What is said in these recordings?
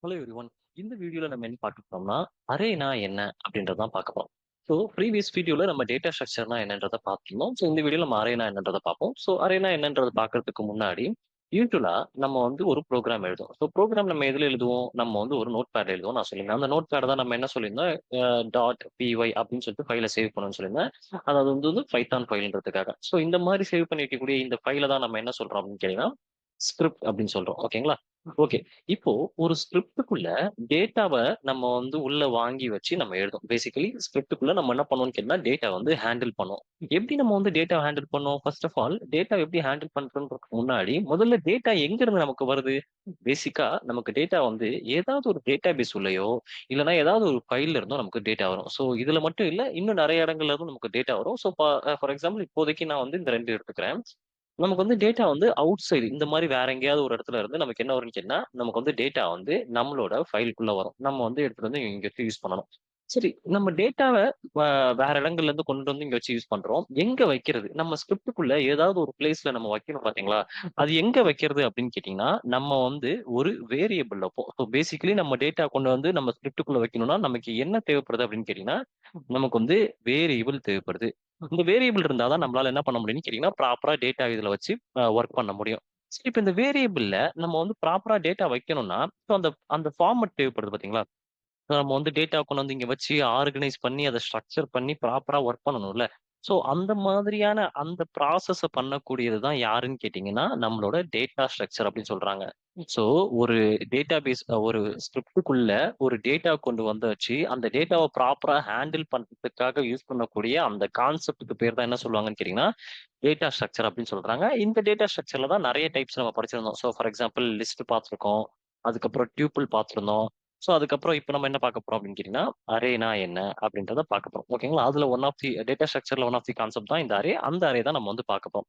Hello everyone. இந்த வீடியோல நம்ம என்ன பார்க்க போறோம்னா, அரேனா என்ன அப்படின்றத தான் பார்க்க போறோம். ஸோ ப்ரீவியஸ் வீடியோல நம்ம டேட்டா ஸ்ட்ரக்சர்னா என்னன்றத பார்த்திருந்தோம். ஸோ இந்த வீடியோல நம்ம அரேனா என்னன்றத பார்ப்போம். ஸோ அரேனா என்னன்றத பார்க்கறதுக்கு முன்னாடி, யூசுவலா நம்ம வந்து ஒரு ப்ரோகிராம் எழுதுவோம். ஸோ ப்ரோகிராம் நம்ம எதுல எழுதுவோம்? நம்ம வந்து ஒரு நோட் பேட்ல எழுதுவோம் நான் சொல்லியிருந்தேன். அந்த நோட் பேட தான் நம்ம என்ன சொல்லியிருந்தோம், டாட் py அப்படின்னு சொல்லிட்டு ஃபைல சேவ் பண்ணணும்னு சொல்லியிருந்தேன். அதாவது வந்து பைத்தான் ஃபைல்ன்றதுக்காக. ஸோ இந்த மாரி சேவ் பண்ணி வைக்கக்கூடிய இந்த ஃபைல தான் நம்ம என்ன சொல்றோம் அப்படின்னு கேட்டீங்கன்னா, ஸ்கிரிப்ட் அப்படின்னு சொல்றோம். ஓகேங்களா? ஓகே. இப்போ ஒரு ஸ்கிரிப்ட்டுக்குள்ள டேட்டாவ நம்ம வந்து உள்ள வாங்கி வச்சு நம்ம எழுதுறோம். பேசிக்கலி ஸ்கிரிப்ட்டுக்குள்ள நம்ம என்ன பண்ணுவோம்னு கேட்டா, டேட்டா வந்து ஹேண்டில் பண்ணுவோம். எப்படி நம்ம வந்து டேட்டாவ ஹேண்டில் பண்ணுவோம்? ஃபர்ஸ்ட் ஆஃப் ஆல் டேட்டாவ எப்படி ஹேண்டில் பண்றோம்ன்றதுக்கு முன்னாடி, முதல்ல டேட்டா எங்கிருந்து நமக்கு வருது? பேசிக்கா நமக்கு டேட்டா வந்து ஏதாவது ஒரு டேட்டாபேஸ் உள்ளயோ, இல்லன்னா ஏதாவது ஒரு ஃபைல்ல இருந்தோ நமக்கு டேட்டா வரும். ஸோ இதுல மட்டும் இல்ல, இன்னும் நெறைய இடங்கள்ல இருந்தும் நமக்கு டேட்டா வரும். ஸோ ஃபார் எக்ஸாம்பிள் இப்போதைக்கு நான் வந்து இந்த 2 எடுத்துக்கிறேன். நமக்கு வந்து டேட்டா வந்து அவுட் சைடு இந்த மாரி வேற எங்கேயாவது ஒரு இடத்துல இருந்து நமக்கு என்ன வரும்னு கேட்டீங்கன்னா, நமக்கு வந்து டேட்டா வந்து நம்மளோட ஃபைலுக்குள்ள வரும். நம்ம வந்து எடுத்துட்டு வந்து இங்க வச்சு யூஸ் பண்ணணும். சரி, நம்ம டேட்டாவ வ வேற இடங்கள்ல இருந்து கொண்டு வந்து இங்க வச்சு யூஸ் பண்றோம். எங்க வைக்கிறது? நம்ம ஸ்கிரிப்ட்டுக்குள்ள ஏதாவது ஒரு பிளேஸ்ல நம்ம வைக்கணும் பார்த்தீங்களா? அது எங்க வைக்கிறது அப்படின்னு கேட்டீங்கன்னா, நம்ம வந்து ஒரு வேரியபிள் வைப்போம். ஸோ பேசிக்கலி நம்ம டேட்டா கொண்டு வந்து நம்ம ஸ்கிரிப்ட்டுக்குள்ள வைக்கணும்னா, நமக்கு என்ன தேவைப்படுது அப்படின்னு கேட்டீங்கன்னா, நமக்கு வந்து வேரியபிள் தேவைப்படுது. இந்த வேரியபிள் இருந்தா தான் நம்மளால என்ன பண்ண முடியும்னு கேட்டீங்கன்னா, ப்ராப்பரா டேட்டா இதுல வச்சு வொர்க் பண்ண முடியும். சரி, இப்ப இந்த வேரியபிள்ல நம்ம வந்து ப்ராப்பரா டேட்டா வைக்கணும்னா, ஸோ அந்த அந்த ஃபார்மட் தேவைப்படுது பார்த்தீங்களா? நம்ம வந்து டேட்டா கொண்டு வந்து இங்க வச்சு ஆர்கனைஸ் பண்ணி, அத ஸ்ட்ரக்சர் பண்ணி ப்ராப்பரா வொர்க் பண்ணணும்ல. ஸோ அந்த மாதிரியான அந்த ப்ராசஸ பண்ணக்கூடியது தான் யாருன்னு கேட்டீங்கன்னா, நம்மளோட டேட்டா ஸ்ட்ரக்சர் அப்படின்னு சொல்றாங்க. ஸோ ஒரு டேட்டாபேஸ் ஒரு ஸ்கிரிப்ட்டுக்குள்ள ஒரு டேட்டா கொண்டு வந்து வச்சு, அந்த டேட்டாவ ப்ராப்பரா ஹேண்டில் பண்றதுக்காக யூஸ் பண்ணக்கூடிய அந்த கான்செப்ட்க்கு பேர் தான் என்ன சொல்லுவாங்கன்னு கேட்டீங்கன்னா, டேட்டா ஸ்ட்ரக்சர் அப்படின்னு சொல்றாங்க. இந்த டேட்டா ஸ்ட்ரக்சர்ல தான் நெறைய டைப்ஸ் நம்ம படிச்சிருந்தோம். ஸோ ஃபார் எக்ஸாம்பிள் லிஸ்ட் பார்த்திருக்கோம். அதுக்கப்புறம் டியூப்பிள் பார்த்திருந்தோம். ஸோ அதுக்கப்புறம் இப்ப நம்ம என்ன பார்க்க போறோம் அப்படின்னு கேட்டீங்கன்னா, அரேனா என்ன அப்படின்றத பார்க்க போறோம். ஓகேங்களா? அதுல ஒன் ஆஃப் தி டேட்டா ஸ்ட்ரக்சர்ல ஒன் ஆஃப் தி கான்செப்ட் தான் இந்த அரே. அந்த அரே தான் நம்ம வந்து பார்க்க போறோம்.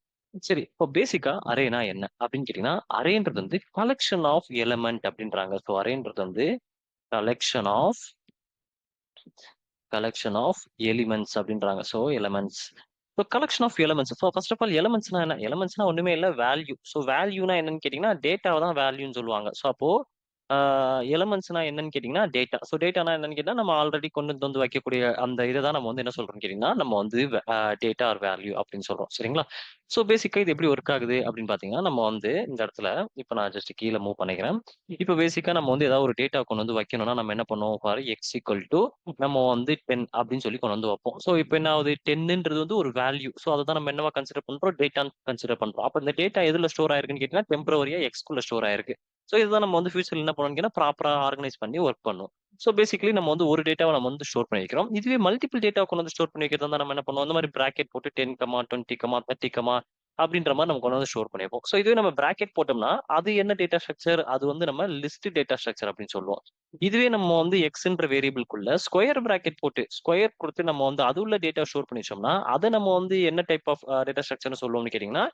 சரி, இப்போ பேசிக்கா அரேனா என்ன அப்படின்னு கேட்டீங்கன்னா, அரேன்றது வந்து கலெக்ஷன் ஆஃப் எலிமெண்ட் அப்படின்றாங்க. ஸோ அரேன்றது வந்து collection of collection of elements அப்படின்றாங்க. So elements. So collection of elements. So first of all எலிமெண்ட்ஸ்னா என்ன? எலிமெண்ட்ஸ்னா ஒண்ணுமே இல்ல, வேல்யூ. ஸோ வேல்யூனா என்னன்னு கேட்டீங்கன்னா, டேட்டாவ தான் வேல்யூன்னு சொல்லுவாங்க. ஸோ அப்போ ஆ எலிமெண்ட்ஸ்னா என்னன்னு கேட்டீங்கன்னா, டேட்டா. ஸோ டேட்டானா என்னன்னு கேட்டா, நம்ம ஆல்ரெடி கொண்டு வந்து வைக்கக்கூடிய அந்த இத தான் நம்ம வந்து என்ன சொல்றோம்னு கேட்டீங்கன்னா, நம்ம வந்து டேட்டா ஆர் வேல்யூ அப்படின்னு சொல்றோம். சரிங்களா? ஸோ பேசிக்கா இது எப்படி ஒர்க் ஆகுது அப்படின்னு பார்த்தீங்கன்னா, நம்ம வந்து இந்த இடத்துல இப்ப நான் ஜஸ்ட் கீழ மூவ் பண்ணிக்கிறேன். இப்ப பேசிக்கா நம்ம வந்து ஏதாவது ஒரு டேட்டா கொண்டு வந்து வைக்கணும்னா, நம்ம என்ன பண்ணுவோம்? ஃபார் எக்ஸ் ஈக்குவல் டூ நம்ம வந்து 10 அப்படின்னு சொல்லி கொண்டு வந்து வைப்போம். ஸோ இப்ப என்ன ஆகுது? 10ன்றது வந்து ஒரு வேல்யூ. ஸோ அததான் நம்ம என்னவா கன்சிடர் பண்றோம்? டேட்டான்னு கன்சிடர் பண்றோம். அப்ப இந்த டேட்டா எதுல ஸ்டோர் ஆயிருக்குன்னு கேட்டீங்கன்னா, டெம்பரவரியா எக்ஸ்குள்ள ஸ்டோர் ஆயிருக்கு. ஸோ இதுதான் நம்ம வந்து ஃபியூச்சர்ல என்ன பண்ணணும்னு கேட்டா, ப்ராப்பரா ஆர்கனைஸ் பண்ணி ஒர்க் பண்ணும். ஸோ பேசிக்கலி நம்ம வந்து ஒரு டேட்டாவ நம்ம வந்து ஸ்டோர் பண்ணி வைக்கிறோம். இதுவே மல்டிபிள் டேட்டாவ கொண்டு வந்து ஸ்டோர் பண்ணி வைக்கிறதா இருந்தா நம்ம என்ன பண்ணுவோம்? இந்த மாரி பிராக்கெட் போட்டு 10, 20, 30, அப்படின்ற மாரி நம்ம கொண்டு வந்து ஸ்டோர் பண்ணி வைப்போம். ஸோ இதுவே நம்ம பிராக்கெட் போட்டோம்னா, அது என்ன டேட்டா ஸ்ட்ரக்சர்? அது வந்து நம்ம லிஸ்ட் டேட்டா ஸ்ட்ரக்சர் அப்படின்னு சொல்லுவோம். இதுவே நம்ம வந்து எக்ஸ்ன்ற வேரியபிள்குள்ள ஸ்கொயர் பிராக்கெட் போட்டு, ஸ்கொயர் குடுத்து நம்ம வந்து அது உள்ள டேட்டா ஸ்டோர் பண்ணி வச்சோம்னா, அத நம்ம வந்து என்ன டைப் ஆஃப் டேட்டா ஸ்ட்ரக்சர்ன்னு சொல்லுவோம்னு கேட்டீங்கன்னா,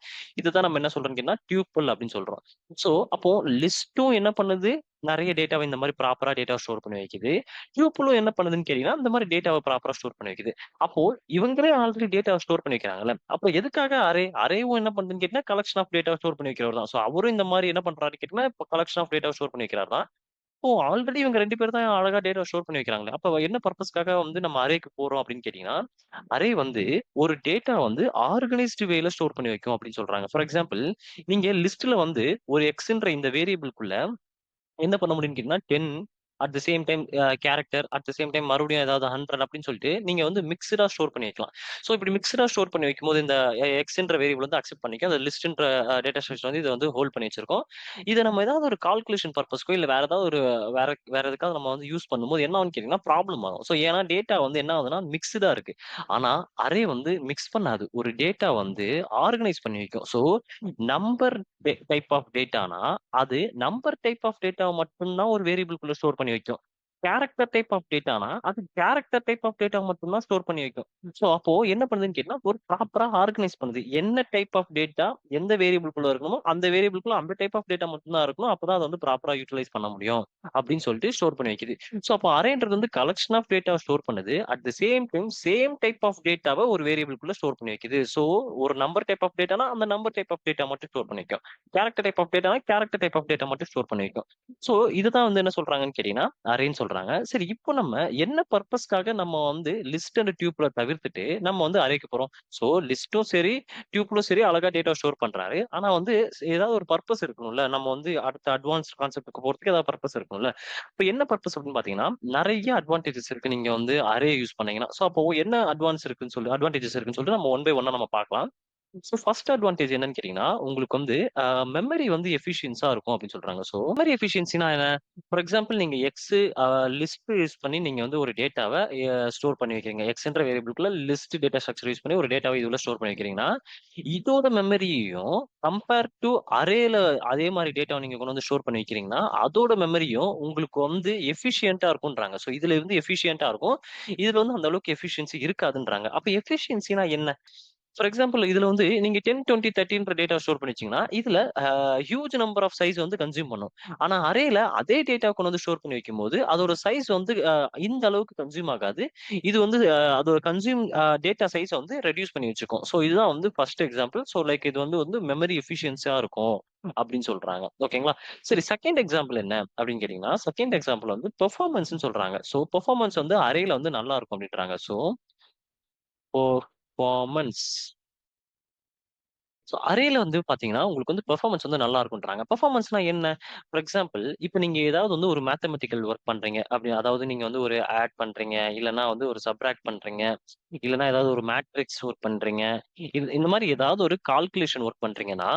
இதுதான் நம்ம என்ன சொல்றோம்னு கேட்டீங்கன்னா, டியூப்பிள் அப்படின்னு சொல்றோம். ஸோ அப்போ லிஸ்ட்டும் என்ன பண்ணுது? நெறைய டேட்டாவ இந்த மாரி ப்ராப்பரா டேட்டாவ ஸ்டோர் பண்ணி வைக்குது. டியூப்பிளும் என்ன பண்ணுதுன்னு கேட்டீங்கன்னா, இந்த மாரி டேட்டாவ ப்ராப்பரா ஸ்டோர் பண்ணி வைக்குது. அப்போ இவங்களே ஆல்ரெடி டேட்டாவ ஸ்டோர் பண்ணி வைக்கிறாங்கல்ல. அப்ப எதுக்காக அரே? அரேவும் என்ன பண்ணுதுன்னு கேட்டீங்கன்னா, கலெக்ஷன் ஆஃப் டேட்டாவ ஸ்டோர் பண்ணி வைக்கிறவர் தான். ஸோ அவரும் இந்த மாரி என்ன பண்றாருன்னு கேட்டீங்கன்னா, இப்ப கலெக்ஷன் ஆஃப் டேட்டாவ ஸ்டோர் பண்ணி வைக்கிறார் தான். ஓ! ஆல்ரெடி இவங்க 2 பேர் தான் அழகா டேட்டா ஸ்டோர் பண்ணி வைக்கிறாங்களே. அப்ப என்ன பர்ப்பஸ்க்காக வந்து நம்ம அரேக்கு போறோம் அப்படின்னு கேட்டீங்கன்னா, அரே வந்து ஒரு டேட்டா வந்து ஆர்கனைஸ்டு வேல ஸ்டோர் பண்ணி வைக்கும் அப்படின்னு சொல்றாங்க. ஃபார் எக்ஸாம்பிள், நீங்க லிஸ்ட்ல வந்து ஒரு எக்ஸ்ன்ற இந்த வேரியபிள்குள்ள என்ன பண்ண முடியும்னு கேட்டீங்கன்னா, 10 at the same time character at the same time மறுபடியும் ஏதாவது 100 அப்படின்னு சொல்லிட்டு நீங்க வந்து மிக்ஸ்டா ஸ்டோர் பண்ணி வைக்கலாம். ஸோ இப்படி மிக்ஸ்டா ஸ்டோர் பண்ணி வைக்கும்போது இந்த எக்ஸ்ன்ற வேரியபிள் வந்து அக்செப்ட் பண்ணிக்கும். அந்த லிஸ்ட்ன்ற டேட்டா ஸ்ட்ரக்சர் வந்து இத வந்து ஹோல்ட் பண்ணி வச்சிருக்கோம். இத நம்ம ஏதாவது ஒரு கால்குலேஷன் பர்ப்பஸ்க்கோ இல்ல வேற ஏதாவது ஒரு வேற வேற எதுக்காவது நம்ம வந்து யூஸ் பண்ணும்போது என்ன ஆகும்னு கேட்டீங்கன்னா, ப்ராப்ளம் ஆகும். ஸோ ஏன்னா டேட்டா வந்து என்ன ஆகுதுன்னா மிக்ஸ்டா இருக்கு. ஆனா அரே வந்து மிக்ஸ் பண்ணாது. ஒரு டேட்டா வந்து ஆர்கனைஸ் பண்ணி வைக்கும். ஸோ நம்பர் டைப் ஆஃப் டேட்டானா, அது நம்பர் டைப் ஆஃப் டேட்டாவ மட்டும் தான் ஒரு வேரியபிள்குள்ள ஸ்டோர் பண்ணி வைக்கும். கேரக்டர் டைப் ஆஃப் டேட்டானா, அது கேரக்டர் டைப் ஆஃப் டேட்டா மட்டும் தான் ஸ்டோர் பண்ணி வைக்கும். ஸோ அப்போ என்ன பண்ணுதுன்னு கேட்டீங்கன்னா, ஒரு ப்ராப்பரா ஆர்கனைஸ் பண்ணுது. என்ன டைப் ஆஃப் டேட்டா எந்த வேரியபிள்குள்ள இருக்கணுமோ, அந்த வேரியபிள்குள்ள அந்த டைப் ஆஃப் டேட்டா மட்டும் தான் இருக்கணும். அப்பதான் அத வந்து ப்ராப்பரா யூட்டிலைஸ் பண்ண முடியும். அப்படின்னு சொல்லிட்டு ஸ்டோர் பண்ணி வைக்குது. ஸோ அப்போ அரேன்றது வந்து கலெக்ஷன் ஆஃப் டேட்டாவ ஸ்டோர் பண்ணுது. At the same time same type of டேட்டாவ ஒரு வேரியபிள்குள்ள ஸ்டோர் பண்ணி வைக்குது. ஸோ ஒரு நம்பர் டைப் ஆஃப் டேட்டானா, அந்த நம்பர் டைப் ஆஃப் டேட்டா மட்டும் ஸ்டோர் பண்ணி வைக்கும். கேரக்டர் டைப் ஆஃப் டேட்டானா, கேரக்டர் டைப் ஆஃப் டேட்டா மட்டும் ஸ்டோர் பண்ணி வைக்கும். ஸோ இதுதான் வந்து என்ன சொல்றாங்கன்னு கேட்டீங்கன்னா, அரேன்னு சொல்றாங்க. சரி இப்போ நம்ம என்ன பர்ப்பஸ்க்காக நம்ம வந்து லிஸ்ட் அண்ட் டியூப்ல தவிர்த்துட்டு நம்ம வந்து அரேக்கு போறோம். ஸோ லிஸ்ட்டும் சரி, டியூப்லும் சரி அழகா டேட்டா ஸ்டோர் பண்றாரு. ஆனா வந்து ஏதாவது ஒரு பர்ப்பஸ் இருக்கணும்ல. நம்ம வந்து அடுத்த அட்வான்ஸ்ட் கான்செப்ட்க்கு போறதுக்கு ஏதாவது பர்ப்பஸ் இருக்கணும்ல. இப்ப என்ன பர்ப்பஸ் அப்படின்னு பாத்தீங்கன்னா, நெறைய அட்வான்டேஜஸ் இருக்கு. நீங்க வந்து அரே யூஸ் பண்ணீங்கன்னா. ஸோ அப்போ என்ன அட்வான்டேஜஸ் இருக்குன்னு சொல்லிட்டு நம்ம ஒன் பை ஒன்னா நம்ம பார்க்கலாம். ஸோ ஃபர்ஸ்ட் அட்வான்டேஜ் என்னன்னு கேட்டீங்கன்னா, உங்களுக்கு வந்து மெமரி வந்து எஃபிஷியன்ஸா இருக்கும் அப்படின்னு சொல்றாங்க. ஸோ மெமரி எஃபிஷியன்சினா என்ன? ஃபார் எக்ஸாம்பிள் நீங்க லிஸ்ட் யூஸ் பண்ணி நீங்க வந்து ஒரு டேட்டாவ ஸ்டோர் பண்ணி வைக்கிறீங்க. எக்ஸ்ன்ற வேரியபிள்குள்ள லிஸ்ட் டேட்டா ஸ்ட்ரக்சர் யூஸ் பண்ணி ஒரு டேட்டாவ இதுல ஸ்டோர் பண்ணி வைக்கிறீங்கன்னா, இதோட மெமரியையும் கம்பேர் டூ அரேல அதே மாரி டேட்டாவ நீங்க கொண்டு வந்து ஸ்டோர் பண்ணி வைக்கிறீங்கன்னா, அதோட மெமரியும் உங்களுக்கு வந்து எஃபிஷியன்ட்டா இருக்கும்ன்றாங்க. ஸோ இதுல இருந்து எஃபிஷியன்ட்டா இருக்கும். இதுல வந்து அந்த அளவுக்கு எஃபிஷியன்சி இருக்காதுன்றாங்க. அப்ப எஃபிஷியன்சினா என்ன? ஃபார் எக்ஸாம்பிள் இதுல வந்து நீங்க 10, 20, 30ன்ற டேட்டா ஸ்டோர் பண்ணி வச்சீங்கன்னா, இதுல ஹியூஜ் நம்பர் ஆஃப் சைஸ் வந்து கன்சியூம் பண்ணும். ஆனா அரேல அதே டேட்டா கொண்டு வந்து ஸ்டோர் பண்ணி வைக்கும்போது, அதோட சைஸ் வந்து இந்த அளவுக்கு கன்சியூம் ஆகாது. இது வந்து அதோட டேட்டா சைஸ வந்து ரெடியூஸ் பண்ணி வச்சுக்கும். ஸோ இதுதான் வந்து ஃபர்ஸ்ட் எக்ஸாம்பிள். ஸோ லைக் இது வந்து மெமரி எஃபிஷியன்ஸியா இருக்கும் அப்படின்னு சொல்றாங்க. ஓகேங்களா? சரி செகண்ட் எக்ஸாம்பிள் என்ன அப்படின்னு கேட்டீங்கன்னா, செகண்ட் எக்ஸாம்பிள் வந்து பெர்ஃபார்மன்ஸ்ன்னு சொல்றாங்க. ஸோ பெர்ஃபார்மன்ஸ் வந்து அரேல வந்து நல்லா இருக்கும் அப்படின்றாங்க. ஸோ பெர்ஃபார்மன்ஸ் ஸோ அரேல வந்து பார்த்தீங்கன்னா, உங்களுக்கு வந்து பெர்ஃபார்மன்ஸ் வந்து நல்லா இருக்குன்றாங்க. பெர்ஃபார்மன்ஸ்னா என்ன? ஃபார் எக்ஸாம்பிள் இப்ப நீங்க ஏதாவது வந்து ஒரு மேத்தமேட்டிக்கல் ஒர்க் பண்றீங்க. அதாவது நீங்க வந்து ஒரு ஆட் பண்றீங்க, இல்லன்னா வந்து ஒரு சப்ட்ராக்ட் பண்றீங்க, இல்லன்னா ஏதாவது ஒரு மேட்ரிக்ஸ் ஒர்க் பண்றீங்க. இந்த மாரி ஏதாவது ஒரு கால்குலேஷன் ஒர்க் பண்றீங்கன்னா,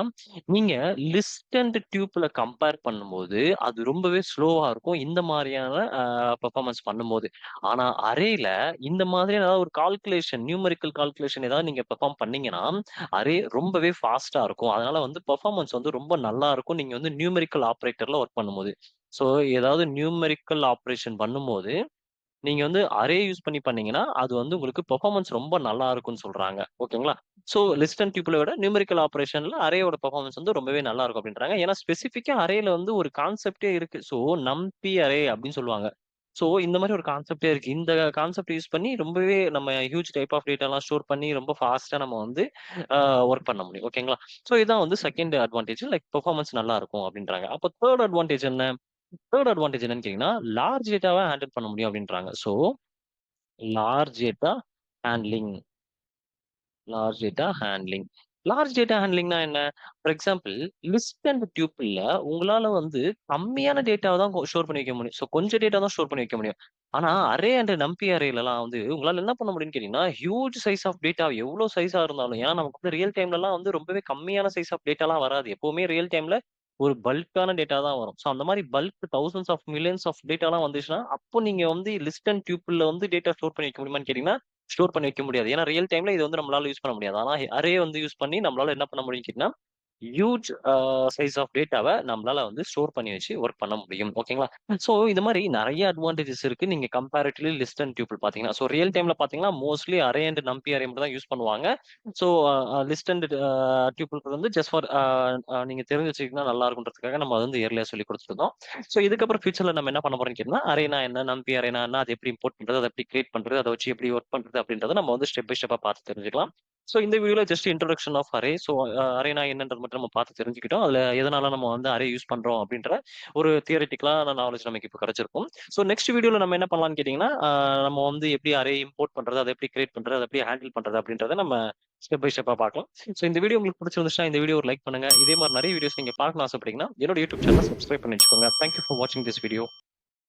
நீங்க லிஸ்ட் அண்ட் டியூப்ல கம்பேர் பண்ணும்போது, அது ரொம்பவே ஸ்லோவா இருக்கும். இந்த மாரியான பெர்ஃபார்மன்ஸ் பண்ணும்போது. ஆனா அரேல இந்த மாதிரியான ஏதாவது ஒரு நியூமெரிக்கல் கால்குலேஷன் ஏதாவது நீங்க பெர்ஃபார்ம் பண்ணீங்கன்னா, அரே ரொம்பவே ஃபாஸ்ட்டா இருக்கும். அதனால வந்து பெர்ஃபார்மன்ஸ் வந்து ரொம்ப நல்லா இருக்கும். நீங்க வந்து நியூமெரிக்கல் ஆப்பரேட்டர்ல ஒர்க் பண்ணும்போது. ஸோ ஏதாவது நியூமெரிக்கல் ஆப்பரேஷன் பண்ணும்போது, நீங்க வந்து அரே யூஸ் பண்ணி பண்ணீங்கன்னா, அது வந்து உங்களுக்கு பெர்ஃபார்மன்ஸ் ரொம்ப நல்லா இருக்கும்னு சொல்றாங்க. ஓகேங்களா? ஸோ லிஸ்ட் அண்ட் டியூப்பிள விட நியூமெரிக்கல் ஆப்பரேஷன்ல அரேயோட பெர்ஃபார்மன்ஸ் வந்து ரொம்பவே நல்லா இருக்கும் அப்டின்றாங்க. ஏன்னா ஸ்பெசிஃபிக்கா அரேல வந்து ஒரு கான்செப்ட்டே இருக்கு. ஸோ நம்பி அரே அப்டின்னு சொல்லுவாங்க. ஸோ இந்த மாரி ஒரு கான்செப்ட்டே இருக்கு. இந்த கான்செப்ட் யூஸ் பண்ணி ரொம்பவே நம்ம ஹியூஜ் டைப் ஆஃப் டேட்டாலாம் ஸ்டோர் பண்ணி ரொம்ப ஃபாஸ்ட்டா நம்ம வந்து அ ஒர்க் பண்ண முடியும். ஓகேங்களா? ஸோ இதான் வந்து செகண்ட் அட்வான்டேஜ். லைக் பெர்ஃபார்மன்ஸ் நல்லா இருக்கும் அப்டின்றாங்க. அப்ப தேர்ட் அட்வான்டேஜ் என்ன? தேர்ட் அட்வான்டேஜ் என்னன்னு கேட்டீங்கன்னா, லார்ஜ் டேட்டாவ ஹேண்டில் பண்ண முடியும் அப்டின்றாங்க. So large data handling large data handling. Large data ஹேண்ட்லிங்னா என்ன? ஃபார் எக்ஸாம்பிள் லிஸ்ட் அண்ட் டியூப்பிள்ல உங்களால வந்து கம்மியான டேட்டாவ தான் ஸ்டோர் பண்ணி வைக்க முடியும். ஸோ கொஞ்சம் டேட்டா தான் ஸ்டோர் பண்ணி வைக்க முடியும். ஆனா அரே அண்ட் நம்பி அரேலலாம் வந்து உங்களால என்ன பண்ண முடியும்னு கேட்டீங்கன்னா, ஹியூஜ் சைஸ் ஆஃப் டேட்டா எவ்ளோ சைஸா இருந்தாலும் ஏன்னா நமக்கு வந்து ரியல் டைம்லலாம் வந்து ரொம்பவே கம்மியான சைஸ் ஆஃப் டேட்டாலாம் வராது. எப்பவுமே ரியல் டைம்ல ஒரு பல்க்கான டேட்டா தான் வரும். ஸோ அந்த மாரி bulk thousands of millions of டேட்டாலாம் வந்துச்சுன்னா, அப்போ நீங்க வந்து லிஸ்ட் அண்ட் டியூப்பிள்ல வந்து டேட்டா ஸ்டோர் பண்ணி வைக்க முடியுமான்னு கேட்டீங்கன்னா, ஸ்டோர் பண்ணி வைக்க முடியாது. ஏன்னா ரியல் டைம்ல இது வந்து நம்மளால யூஸ் பண்ண முடியாது. ஆனா அரே வந்து யூஸ் பண்ணி நம்மளால என்ன பண்ண முடியும்னு கேட்டீங்கன்னா, ஹியூஜ் சைஸ் ஆஃப் டேட்டாவ நம்மளால வந்து ஸ்டோர் பண்ணி வச்சு ஒர்க் பண்ண முடியும். ஓகேங்களா? ஸோ இந்த மாரி நெறைய அட்வான்டேஜஸ் இருக்கு. நீங்க கம்பேரிட்டிவ்லி லிஸ்ட் அண்ட் டியூபிள் பார்த்தீங்கன்னா. ஸோ ரியல் டைம்ல பார்த்தீங்கன்னா, மோஸ்ட்லி அரே அண்ட் நம்பி அரே மட்டும் தான் யூஸ் பண்ணுவாங்க. ஸோ லிஸ்ட் அண்ட் டியூபிள்க்கு வந்து ஜஸ்ட் ஃபார் நீங்க தெரிஞ்சு வச்சுக்கிட்டா நல்லா இருக்குன்றதுக்காக நம்ம வந்து இயர்லியா சொல்லிக் குடுத்துருந்தோம். ஸோ இதுக்கப்புறம் ஃபியூச்சர்ல நம்ம என்ன பண்ண போறோம்னு கேட்டீங்கன்னா, அரேனா என்ன? நம்பி அரேனா என்ன? அத எப்படி இம்போர்ட் பண்றது? அத எப்படி கிரியேட் பண்றது? அத வச்சு எப்படி ஒர்க் பண்றது? அப்படின்றத நம்ம வந்து ஸ்டெப் பை ஸ்டெப்பா பார்த்து தெரிஞ்சுக்கலாம். ஸோ இந்த வீடியோல just introduction of array. So அரேனா என்னன்றது மட்டும் நம்ம பார்த்து தெரிஞ்சுக்கிட்டோம். அதுல எதனால நம்ம வந்து அரே யூஸ் பண்றோம் அப்படின்ற ஒரு தியரிட்டிக்கலான நாலேட்ஜ் நமக்கு இப்ப கிடைச்சிருக்கும். ஸோ நெக்ஸ்ட் வீடியோல நம்ம என்ன பண்ணலாம்னு கேட்டீங்கன்னா, நம்ம வந்து எப்படி அரே இம்போர்ட் பண்றது, அத எப்படி கிரியேட் பண்றது, அத எப்படி ஹேண்டில் பண்றது அப்படின்றத நம்ம ஸ்டெப் பை ஸ்டெப்பா பார்க்கலாம். ஸோ இந்த வீடியோ உங்களுக்கு பிடிச்சிருந்துச்சுன்னா இந்த வீடியோ ஒரு லைக் பண்ணுங்க. இதே மாரி நெறைய வீடியோஸ் நீங்க பார்க்கணும்னு ஆசைப்பட்டீங்கன்னா, என்னோட யூடியூப் சேனல சப்ஸ்கிரைப் பண்ணி வச்சுக்கோங்க. தேங்க் யூ ஃபார் வாட்சிங் திஸ் வீடியோ.